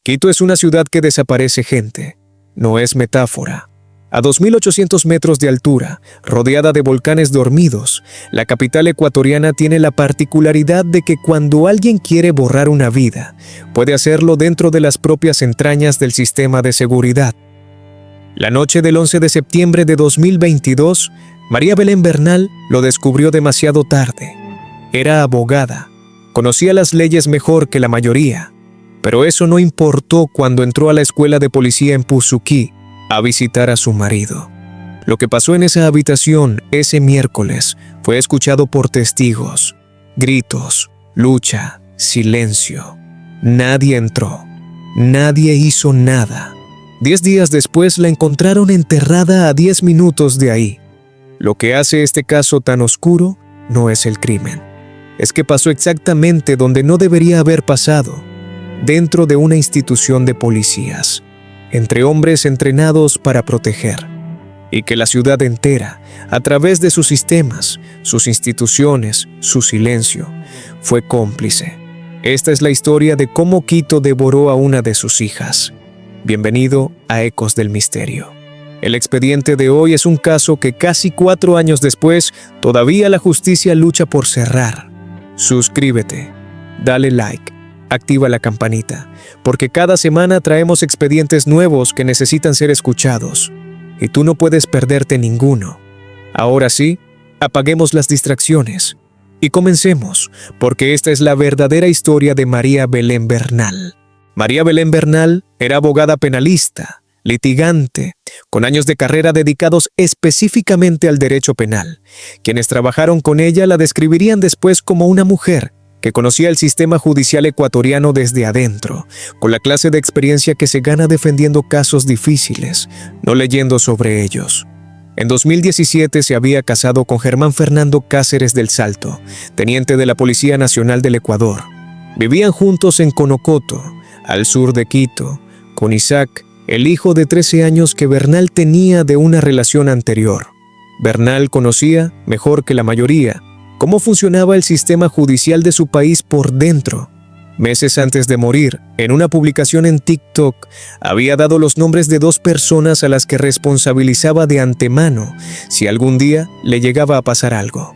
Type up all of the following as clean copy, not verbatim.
Quito es una ciudad que desaparece gente. No es metáfora. A 2.800 metros de altura, rodeada de volcanes dormidos, la capital ecuatoriana tiene la particularidad de que cuando alguien quiere borrar una vida, puede hacerlo dentro de las propias entrañas del sistema de seguridad. La noche del 11 de septiembre de 2022, María Belén Bernal lo descubrió demasiado tarde. Era abogada, conocía las leyes mejor que la mayoría, pero eso no importó cuando entró a la escuela de policía en Puzuquí a visitar a su marido. Lo que pasó en esa habitación ese miércoles fue escuchado por testigos. Gritos, lucha, silencio. Nadie entró. Nadie hizo nada. 10 días después la encontraron enterrada a 10 minutos de ahí. Lo que hace este caso tan oscuro no es el crimen. Es que pasó exactamente donde no debería haber pasado, dentro de una institución de policías, entre hombres entrenados para proteger, y que la ciudad entera, a través de sus sistemas, sus instituciones, su silencio, fue cómplice. Esta es la historia de cómo Quito devoró a una de sus hijas. Bienvenido a Ecos del Misterio. El expediente de hoy es un caso que casi 4 años después, todavía la justicia lucha por cerrar. Suscríbete, dale like, activa la campanita, porque cada semana traemos expedientes nuevos que necesitan ser escuchados, y tú no puedes perderte ninguno. Ahora sí, apaguemos las distracciones y comencemos, porque esta es la verdadera historia de María Belén Bernal. María Belén Bernal era abogada penalista, litigante, con años de carrera dedicados específicamente al derecho penal. Quienes trabajaron con ella la describirían después como una mujer que conocía el sistema judicial ecuatoriano desde adentro, con la clase de experiencia que se gana defendiendo casos difíciles, no leyendo sobre ellos. En 2017 se había casado con Germán Fernando Cáceres del Salto, teniente de la Policía Nacional del Ecuador. Vivían juntos en Conocoto, al sur de Quito, con Isaac, el hijo de 13 años que Bernal tenía de una relación anterior. Bernal conocía, mejor que la mayoría, cómo funcionaba el sistema judicial de su país por dentro. Meses antes de morir, en una publicación en TikTok, había dado los nombres de 2 personas a las que responsabilizaba de antemano si algún día le llegaba a pasar algo.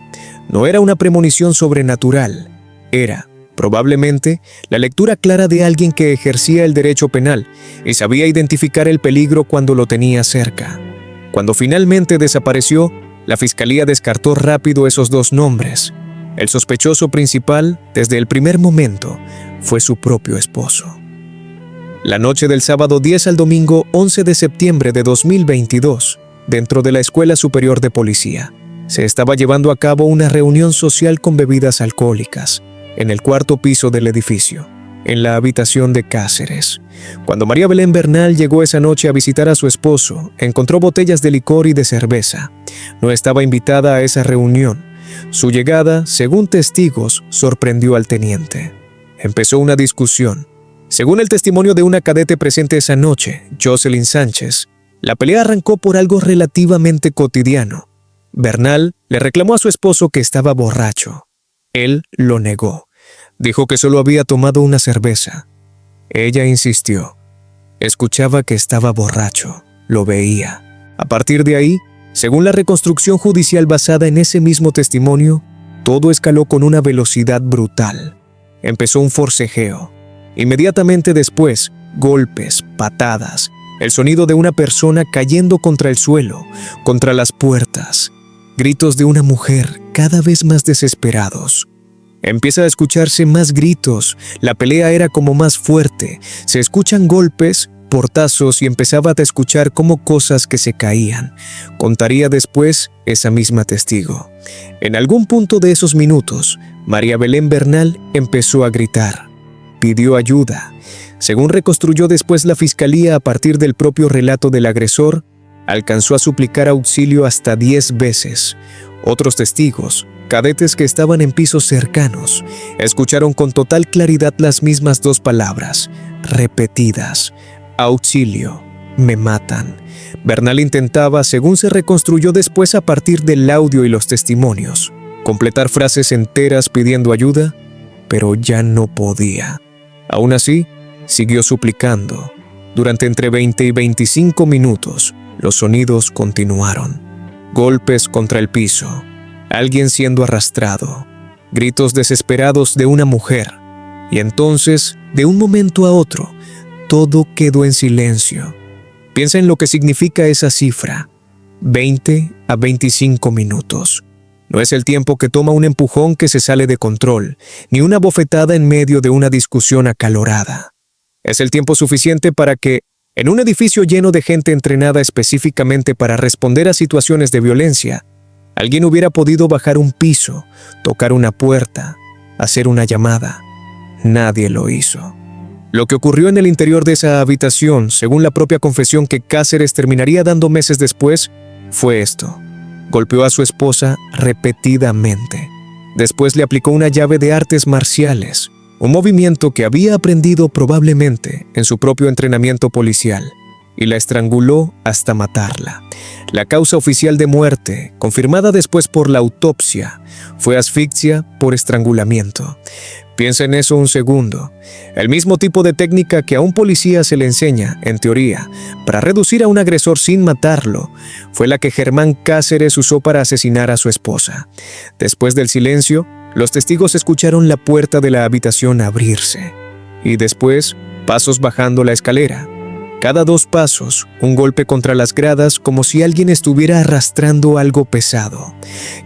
No era una premonición sobrenatural, era, probablemente, la lectura clara de alguien que ejercía el derecho penal y sabía identificar el peligro cuando lo tenía cerca. Cuando finalmente desapareció, la fiscalía descartó rápido esos 2 nombres. El sospechoso principal, desde el primer momento, fue su propio esposo. La noche del sábado 10 al domingo 11 de septiembre de 2022, dentro de la Escuela Superior de Policía, se estaba llevando a cabo una reunión social con bebidas alcohólicas, en el 4º piso del edificio, en la habitación de Cáceres. Cuando María Belén Bernal llegó esa noche a visitar a su esposo, encontró botellas de licor y de cerveza. No estaba invitada a esa reunión. Su llegada, según testigos, sorprendió al teniente. Empezó una discusión. Según el testimonio de una cadete presente esa noche, Jocelyn Sánchez, la pelea arrancó por algo relativamente cotidiano. Bernal le reclamó a su esposo que estaba borracho. Él lo negó. Dijo que solo había tomado una cerveza. Ella insistió. Escuchaba que estaba borracho, lo veía. A partir de ahí, según la reconstrucción judicial basada en ese mismo testimonio, todo escaló con una velocidad brutal. Empezó un forcejeo. Inmediatamente después, golpes, patadas, el sonido de una persona cayendo contra el suelo, contra las puertas, gritos de una mujer cada vez más desesperados. Empieza a escucharse más gritos, la pelea era como más fuerte, se escuchan golpes, portazos y empezaba a escuchar como cosas que se caían. Contaría después esa misma testigo. En algún punto de esos minutos, María Belén Bernal empezó a gritar. Pidió ayuda. Según reconstruyó después la fiscalía a partir del propio relato del agresor, alcanzó a suplicar auxilio hasta 10 veces. Otros testigos, cadetes que estaban en pisos cercanos, escucharon con total claridad las mismas 2 palabras, repetidas. Auxilio, me matan. Bernal intentaba, según se reconstruyó después a partir del audio y los testimonios, completar frases enteras pidiendo ayuda, pero ya no podía. Aún así, siguió suplicando. Durante entre 20 y 25 minutos, los sonidos continuaron. Golpes contra el piso, alguien siendo arrastrado, gritos desesperados de una mujer. Y entonces, de un momento a otro, todo quedó en silencio. Piensa en lo que significa esa cifra: 20 a 25 minutos. No es el tiempo que toma un empujón que se sale de control, ni una bofetada en medio de una discusión acalorada. Es el tiempo suficiente para que, en un edificio lleno de gente entrenada específicamente para responder a situaciones de violencia, alguien hubiera podido bajar un piso, tocar una puerta, hacer una llamada. Nadie lo hizo. Lo que ocurrió en el interior de esa habitación, según la propia confesión que Cáceres terminaría dando meses después, fue esto. Golpeó a su esposa repetidamente. Después le aplicó una llave de artes marciales, un movimiento que había aprendido probablemente en su propio entrenamiento policial, y la estranguló hasta matarla. La causa oficial de muerte, confirmada después por la autopsia, fue asfixia por estrangulamiento. Piensa en eso un segundo. El mismo tipo de técnica que a un policía se le enseña, en teoría, para reducir a un agresor sin matarlo, fue la que Germán Cáceres usó para asesinar a su esposa. Después del silencio, los testigos escucharon la puerta de la habitación abrirse. Y después, pasos bajando la escalera. Cada 2 pasos, un golpe contra las gradas como si alguien estuviera arrastrando algo pesado.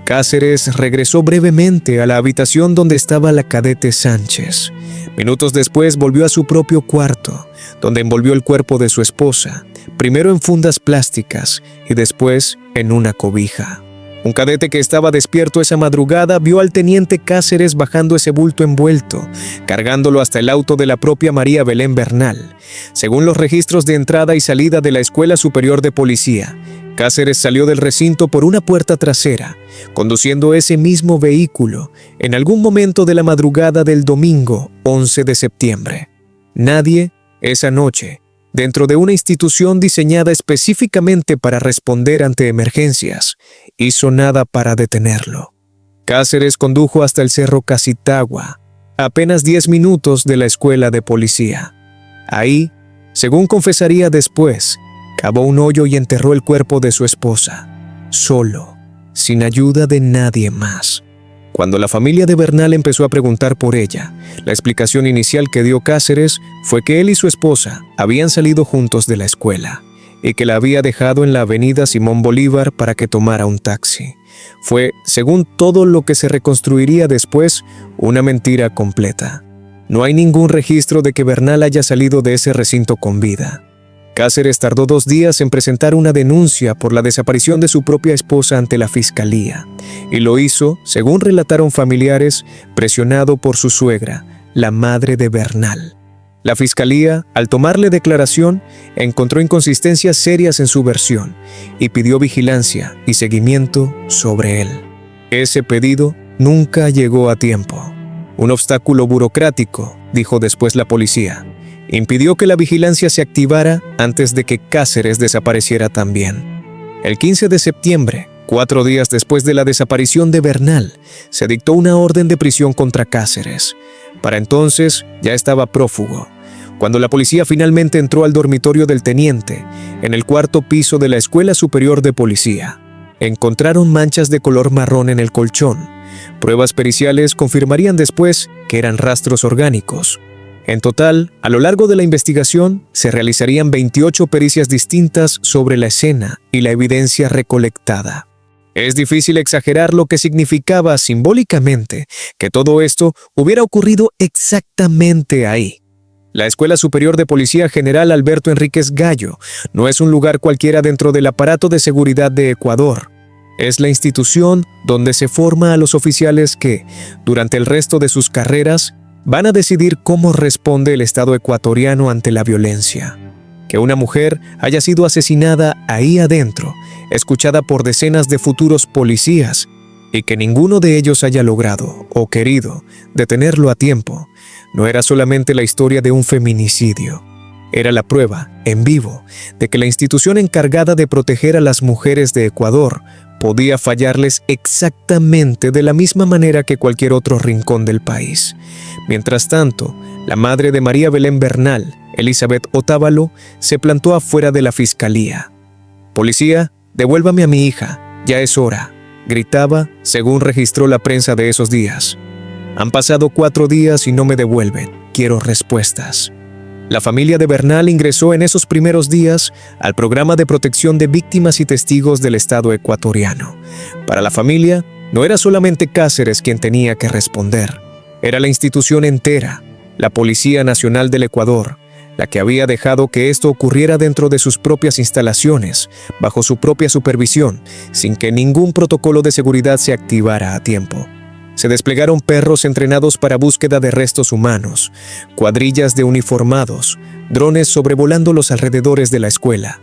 Cáceres regresó brevemente a la habitación donde estaba la cadete Sánchez. Minutos después volvió a su propio cuarto, donde envolvió el cuerpo de su esposa, primero en fundas plásticas y después en una cobija. Un cadete que estaba despierto esa madrugada vio al teniente Cáceres bajando ese bulto envuelto, cargándolo hasta el auto de la propia María Belén Bernal. Según los registros de entrada y salida de la Escuela Superior de Policía, Cáceres salió del recinto por una puerta trasera, conduciendo ese mismo vehículo en algún momento de la madrugada del domingo 11 de septiembre. Nadie, esa noche, dentro de una institución diseñada específicamente para responder ante emergencias, hizo nada para detenerlo. Cáceres condujo hasta el Cerro Casitagua, a apenas 10 minutos de la escuela de policía. Ahí, según confesaría después, cavó un hoyo y enterró el cuerpo de su esposa, solo, sin ayuda de nadie más. Cuando la familia de Bernal empezó a preguntar por ella, la explicación inicial que dio Cáceres fue que él y su esposa habían salido juntos de la escuela y que la había dejado en la avenida Simón Bolívar para que tomara un taxi. Fue, según todo lo que se reconstruiría después, una mentira completa. No hay ningún registro de que Bernal haya salido de ese recinto con vida. Cáceres tardó 2 días en presentar una denuncia por la desaparición de su propia esposa ante la fiscalía, y lo hizo, según relataron familiares, presionado por su suegra, la madre de Bernal. La fiscalía, al tomarle declaración, encontró inconsistencias serias en su versión y pidió vigilancia y seguimiento sobre él. Ese pedido nunca llegó a tiempo. Un obstáculo burocrático, dijo después la policía, impidió que la vigilancia se activara antes de que Cáceres desapareciera también. El 15 de septiembre, 4 días después de la desaparición de Bernal, se dictó una orden de prisión contra Cáceres. Para entonces ya estaba prófugo. Cuando la policía finalmente entró al dormitorio del teniente, en el 4º piso de la Escuela Superior de Policía, encontraron manchas de color marrón en el colchón. Pruebas periciales confirmarían después que eran rastros orgánicos. En total, a lo largo de la investigación, se realizarían 28 pericias distintas sobre la escena y la evidencia recolectada. Es difícil exagerar lo que significaba simbólicamente que todo esto hubiera ocurrido exactamente ahí. La Escuela Superior de Policía General Alberto Enríquez Gallo no es un lugar cualquiera dentro del aparato de seguridad de Ecuador. Es la institución donde se forma a los oficiales que, durante el resto de sus carreras, van a decidir cómo responde el Estado ecuatoriano ante la violencia. Que una mujer haya sido asesinada ahí adentro, escuchada por decenas de futuros policías, y que ninguno de ellos haya logrado o querido detenerlo a tiempo, no era solamente la historia de un feminicidio. Era la prueba, en vivo, de que la institución encargada de proteger a las mujeres de Ecuador podía fallarles exactamente de la misma manera que cualquier otro rincón del país. Mientras tanto, La madre de María Belén Bernal, Elizabeth Otávalo, se plantó afuera de la fiscalía. «Policía, devuélvame a mi hija, ya es hora», gritaba, según registró la prensa de esos días. «Han pasado 4 días y no me devuelven. Quiero respuestas». La familia de Bernal ingresó en esos primeros días al programa de protección de víctimas y testigos del Estado ecuatoriano. Para la familia, no era solamente Cáceres quien tenía que responder. Era la institución entera, la Policía Nacional del Ecuador, la que había dejado que esto ocurriera dentro de sus propias instalaciones, bajo su propia supervisión, sin que ningún protocolo de seguridad se activara a tiempo. Se desplegaron perros entrenados para búsqueda de restos humanos, cuadrillas de uniformados, drones sobrevolando los alrededores de la escuela.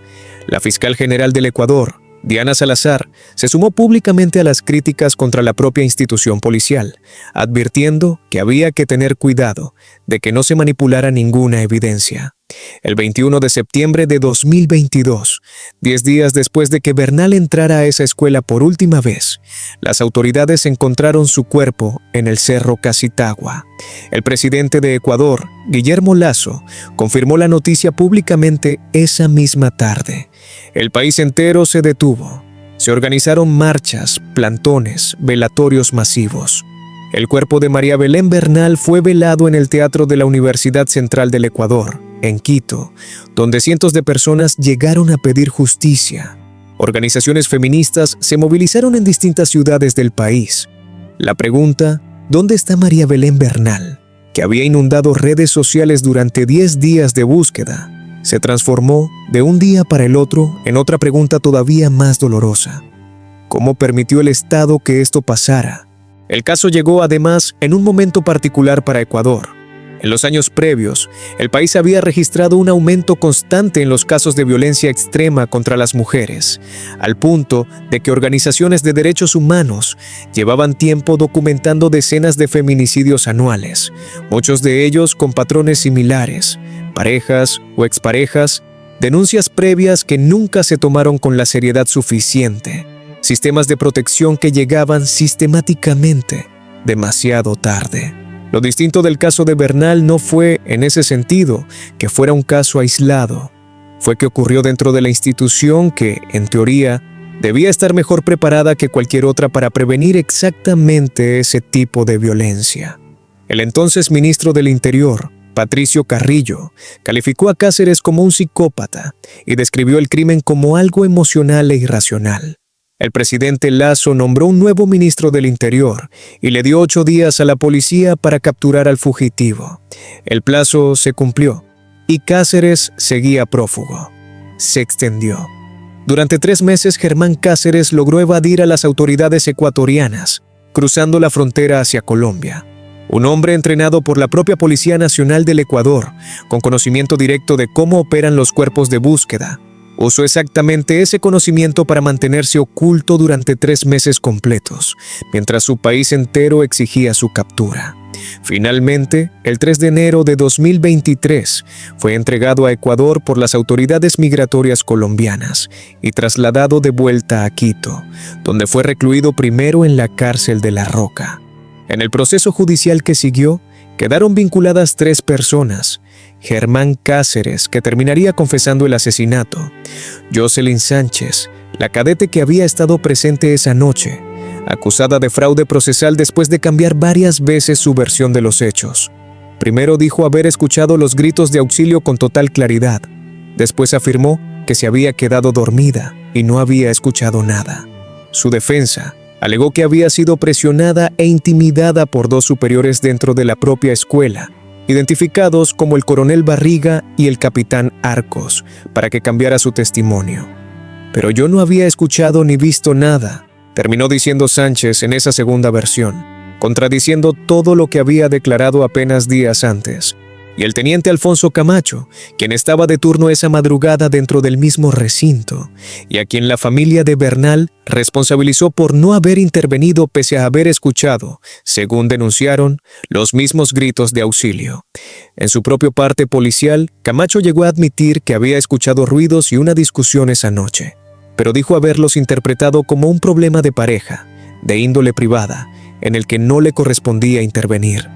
La fiscal general del Ecuador, Diana Salazar, se sumó públicamente a las críticas contra la propia institución policial, advirtiendo que había que tener cuidado de que no se manipulara ninguna evidencia. El 21 de septiembre de 2022, 10 días después de que Bernal entrara a esa escuela por última vez, las autoridades encontraron su cuerpo en el Cerro Casitagua. El presidente de Ecuador, Guillermo Lasso, confirmó la noticia públicamente esa misma tarde. El país entero se detuvo. Se organizaron marchas, plantones, velatorios masivos. El cuerpo de María Belén Bernal fue velado en el Teatro de la Universidad Central del Ecuador, en Quito, donde cientos de personas llegaron a pedir justicia. Organizaciones feministas se movilizaron en distintas ciudades del país. La pregunta, ¿dónde está María Belén Bernal?, que había inundado redes sociales durante 10 días de búsqueda, se transformó de un día para el otro en otra pregunta todavía más dolorosa. ¿Cómo permitió el Estado que esto pasara? El caso llegó además en un momento particular para Ecuador. En los años previos, el país había registrado un aumento constante en los casos de violencia extrema contra las mujeres, al punto de que organizaciones de derechos humanos llevaban tiempo documentando decenas de feminicidios anuales, muchos de ellos con patrones similares, parejas o exparejas, denuncias previas que nunca se tomaron con la seriedad suficiente, sistemas de protección que llegaban sistemáticamente demasiado tarde. Lo distinto del caso de Bernal no fue, en ese sentido, que fuera un caso aislado. Fue que ocurrió dentro de la institución que, en teoría, debía estar mejor preparada que cualquier otra para prevenir exactamente ese tipo de violencia. El entonces ministro del Interior, Patricio Carrillo, calificó a Cáceres como un psicópata y describió el crimen como algo emocional e irracional. El presidente Lasso nombró un nuevo ministro del Interior y le dio 8 días a la policía para capturar al fugitivo. El plazo se cumplió y Cáceres seguía prófugo. Se extendió. Durante 3 meses, Germán Cáceres logró evadir a las autoridades ecuatorianas, cruzando la frontera hacia Colombia. Un hombre entrenado por la propia Policía Nacional del Ecuador, con conocimiento directo de cómo operan los cuerpos de búsqueda, usó exactamente ese conocimiento para mantenerse oculto durante 3 meses completos, mientras su país entero exigía su captura. Finalmente, el 3 de enero de 2023, fue entregado a Ecuador por las autoridades migratorias colombianas y trasladado de vuelta a Quito, donde fue recluido primero en la cárcel de La Roca. En el proceso judicial que siguió, quedaron vinculadas 3 personas: Germán Cáceres, que terminaría confesando el asesinato; Jocelyn Sánchez, la cadete que había estado presente esa noche, acusada de fraude procesal después de cambiar varias veces su versión de los hechos. Primero dijo haber escuchado los gritos de auxilio con total claridad. Después afirmó que se había quedado dormida y no había escuchado nada. Su defensa alegó que había sido presionada e intimidada por 2 superiores dentro de la propia escuela, identificados como el coronel Barriga y el capitán Arcos, para que cambiara su testimonio. Pero yo no había escuchado ni visto nada, terminó diciendo Sánchez en esa segunda versión, contradiciendo todo lo que había declarado apenas días antes. Y el teniente Alfonso Camacho, quien estaba de turno esa madrugada dentro del mismo recinto, y a quien la familia de Bernal responsabilizó por no haber intervenido pese a haber escuchado, según denunciaron, los mismos gritos de auxilio. En su propio parte policial, Camacho llegó a admitir que había escuchado ruidos y una discusión esa noche, pero dijo haberlos interpretado como un problema de pareja, de índole privada, en el que no le correspondía intervenir.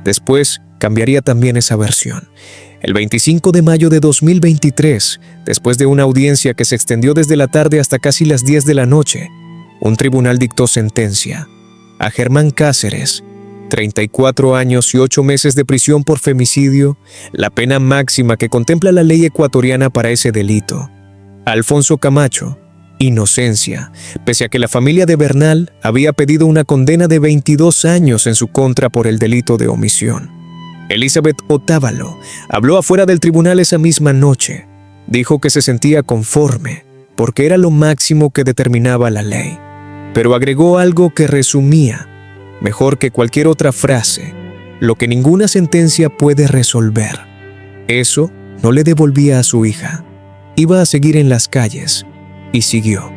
Después, cambiaría también esa versión. El 25 de mayo de 2023, después de una audiencia que se extendió desde la tarde hasta casi las 10 de la noche, un tribunal dictó sentencia a Germán Cáceres, 34 años y 8 meses de prisión por femicidio, la pena máxima que contempla la ley ecuatoriana para ese delito. A Alfonso Camacho, inocencia, pese a que la familia de Bernal había pedido una condena de 22 años en su contra por el delito de omisión. Elizabeth Otávalo habló afuera del tribunal esa misma noche. Dijo que se sentía conforme, porque era lo máximo que determinaba la ley. Pero agregó algo que resumía, mejor que cualquier otra frase, lo que ninguna sentencia puede resolver. Eso no le devolvía a su hija. Iba a seguir en las calles, y siguió.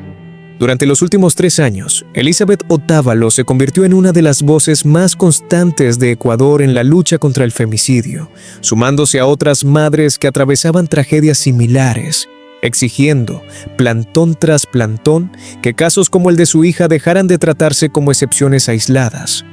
Durante los últimos 3 años, Elizabeth Otávalo se convirtió en una de las voces más constantes de Ecuador en la lucha contra el femicidio, sumándose a otras madres que atravesaban tragedias similares, exigiendo, plantón tras plantón, que casos como el de su hija dejaran de tratarse como excepciones aisladas.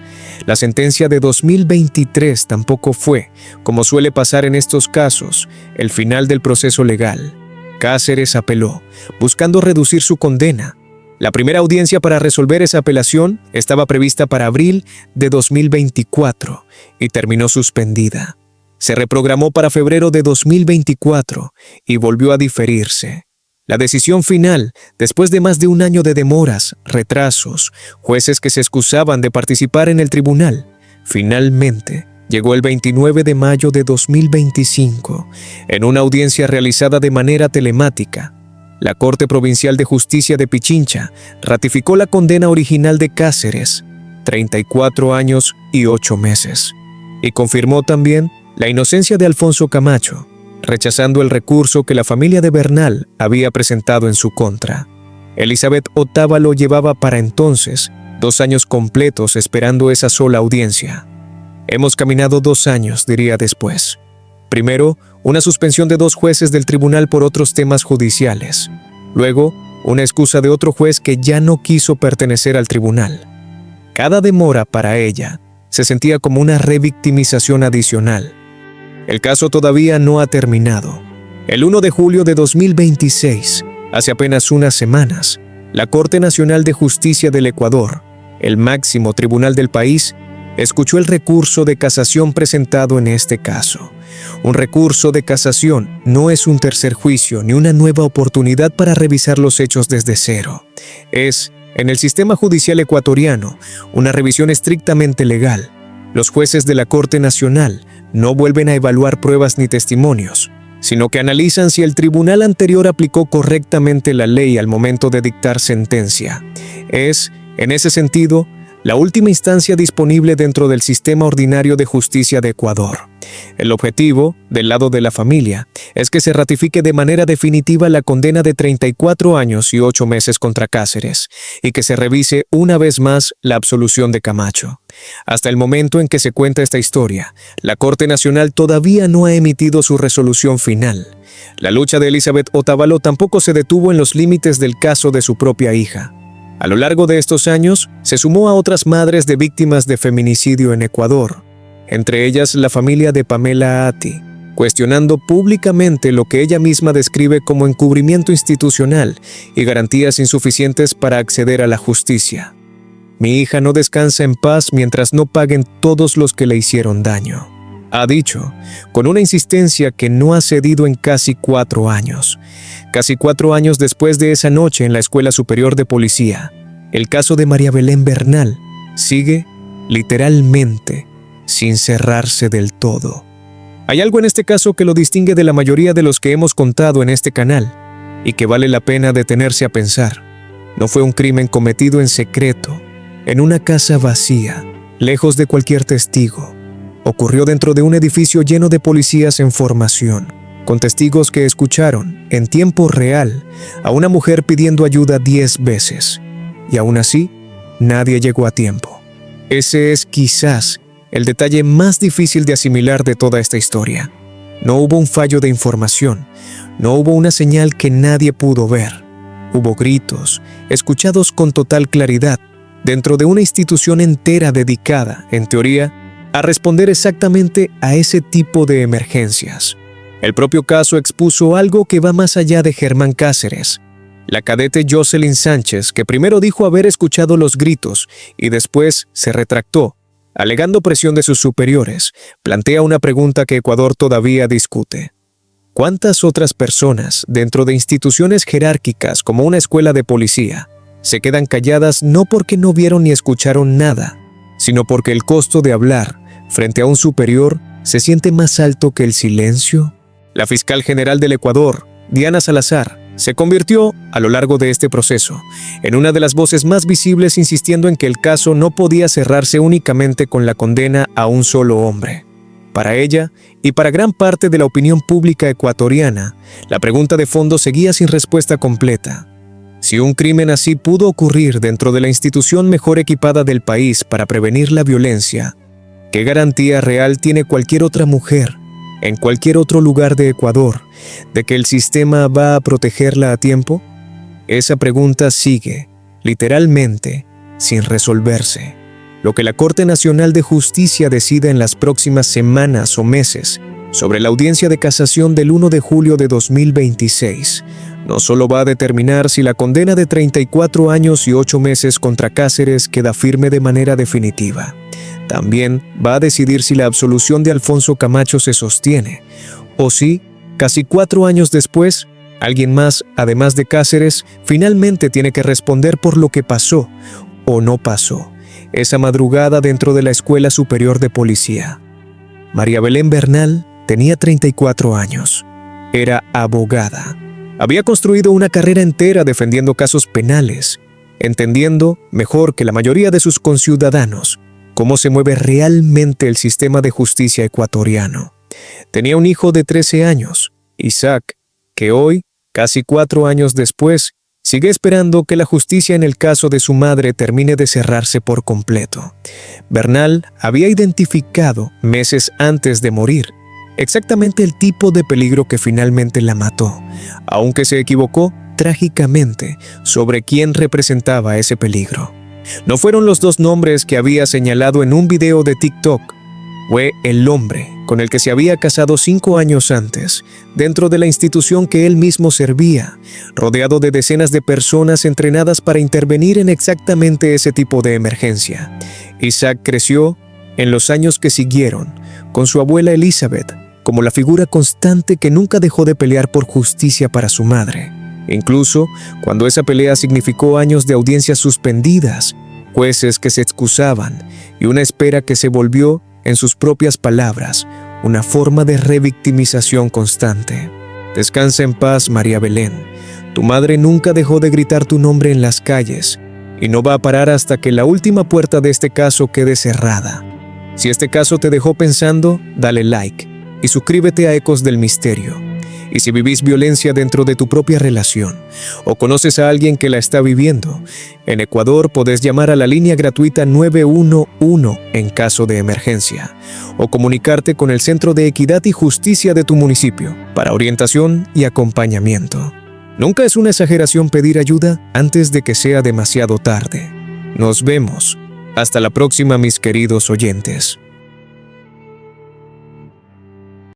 La sentencia de 2023 tampoco fue, como suele pasar en estos casos, el final del proceso legal. Cáceres apeló, buscando reducir su condena. La primera audiencia para resolver esa apelación estaba prevista para abril de 2024 y terminó suspendida. Se reprogramó para febrero de 2024 y volvió a diferirse. La decisión final, después de más de un año de demoras, retrasos, jueces que se excusaban de participar en el tribunal, finalmente llegó el 29 de mayo de 2025, en una audiencia realizada de manera telemática. La Corte Provincial de Justicia de Pichincha ratificó la condena original de Cáceres, 34 años y 8 meses, y confirmó también la inocencia de Alfonso Camacho, rechazando el recurso que la familia de Bernal había presentado en su contra. Elizabeth Otávalo llevaba para entonces 2 años completos esperando esa sola audiencia. Hemos caminado 2 años, diría después. Primero, una suspensión de 2 jueces del tribunal por otros temas judiciales. Luego, una excusa de otro juez que ya no quiso pertenecer al tribunal. Cada demora para ella se sentía como una revictimización adicional. El caso todavía no ha terminado. El 1 de julio de 2026, hace apenas unas semanas, la Corte Nacional de Justicia del Ecuador, el máximo tribunal del país, escuchó el recurso de casación presentado en este caso. Un recurso de casación no es un tercer juicio ni una nueva oportunidad para revisar los hechos desde cero. Es, en el sistema judicial ecuatoriano, una revisión estrictamente legal. Los jueces de la Corte Nacional no vuelven a evaluar pruebas ni testimonios, sino que analizan si el tribunal anterior aplicó correctamente la ley al momento de dictar sentencia. Es, en ese sentido, la última instancia disponible dentro del sistema ordinario de justicia de Ecuador. El objetivo, del lado de la familia, es que se ratifique de manera definitiva la condena de 34 años y 8 meses contra Cáceres y que se revise una vez más la absolución de Camacho. Hasta el momento en que se cuenta esta historia, la Corte Nacional todavía no ha emitido su resolución final. La lucha de Elizabeth Otávalo tampoco se detuvo en los límites del caso de su propia hija. A lo largo de estos años, se sumó a otras madres de víctimas de feminicidio en Ecuador, entre ellas la familia de Pamela Ati, cuestionando públicamente lo que ella misma describe como encubrimiento institucional y garantías insuficientes para acceder a la justicia. Mi hija no descansa en paz mientras no paguen todos los que le hicieron daño, ha dicho, con una insistencia que no ha cedido en casi 4 años. Casi 4 años después de esa noche en la Escuela Superior de Policía, el caso de María Belén Bernal sigue, literalmente, sin cerrarse del todo. Hay algo en este caso que lo distingue de la mayoría de los que hemos contado en este canal y que vale la pena detenerse a pensar. No fue un crimen cometido en secreto, en una casa vacía, lejos de cualquier testigo. Ocurrió dentro de un edificio lleno de policías en formación, con testigos que escucharon, en tiempo real, a una mujer pidiendo ayuda 10 veces. Y aún así, nadie llegó a tiempo. Ese es quizás el detalle más difícil de asimilar de toda esta historia. No hubo un fallo de información, no hubo una señal que nadie pudo ver. Hubo gritos, escuchados con total claridad, dentro de una institución entera dedicada, en teoría, a responder exactamente a ese tipo de emergencias. El propio caso expuso algo que va más allá de Germán Cáceres. La cadete Jocelyn Sánchez, que primero dijo haber escuchado los gritos y después se retractó, alegando presión de sus superiores, plantea una pregunta que Ecuador todavía discute. ¿Cuántas otras personas, dentro de instituciones jerárquicas como una escuela de policía, se quedan calladas no porque no vieron ni escucharon nada, sino porque el costo de hablar frente a un superior se siente más alto que el silencio? La fiscal general del Ecuador, Diana Salazar, se convirtió, a lo largo de este proceso, en una de las voces más visibles, insistiendo en que el caso no podía cerrarse únicamente con la condena a un solo hombre. Para ella, y para gran parte de la opinión pública ecuatoriana, la pregunta de fondo seguía sin respuesta completa. Si un crimen así pudo ocurrir dentro de la institución mejor equipada del país para prevenir la violencia, ¿qué garantía real tiene cualquier otra mujer, en cualquier otro lugar de Ecuador, de que el sistema va a protegerla a tiempo? Esa pregunta sigue, literalmente, sin resolverse. Lo que la Corte Nacional de Justicia decida en las próximas semanas o meses sobre la audiencia de casación del 1 de julio de 2026 no solo va a determinar si la condena de 34 años y 8 meses contra Cáceres queda firme de manera definitiva. También va a decidir si la absolución de Alfonso Camacho se sostiene, o si, casi 4 años después, alguien más, además de Cáceres, finalmente tiene que responder por lo que pasó o no pasó esa madrugada dentro de la Escuela Superior de Policía. María Belén Bernal tenía 34 años. Era abogada. Había construido una carrera entera defendiendo casos penales, entendiendo, mejor que la mayoría de sus conciudadanos, cómo se mueve realmente el sistema de justicia ecuatoriano. Tenía un hijo de 13 años, Isaac, que hoy, casi 4 años después, sigue esperando que la justicia en el caso de su madre termine de cerrarse por completo. Bernal había identificado, meses antes de morir, exactamente el tipo de peligro que finalmente la mató, aunque se equivocó trágicamente sobre quién representaba ese peligro. No fueron los 2 nombres que había señalado en un video de TikTok. Fue el hombre con el que se había casado 5 años antes, dentro de la institución que él mismo servía, rodeado de decenas de personas entrenadas para intervenir en exactamente ese tipo de emergencia. Isaac creció, en los años que siguieron, con su abuela Elizabeth, como la figura constante que nunca dejó de pelear por justicia para su madre. Incluso cuando esa pelea significó años de audiencias suspendidas, jueces que se excusaban y una espera que se volvió, en sus propias palabras, una forma de revictimización constante. Descansa en paz, María Belén. Tu madre nunca dejó de gritar tu nombre en las calles y no va a parar hasta que la última puerta de este caso quede cerrada. Si este caso te dejó pensando, dale like y suscríbete a Ecos del Misterio. Y si vivís violencia dentro de tu propia relación o conoces a alguien que la está viviendo, en Ecuador podés llamar a la línea gratuita 911 en caso de emergencia o comunicarte con el Centro de Equidad y Justicia de tu municipio para orientación y acompañamiento. Nunca es una exageración pedir ayuda antes de que sea demasiado tarde. Nos vemos. Hasta la próxima, mis queridos oyentes.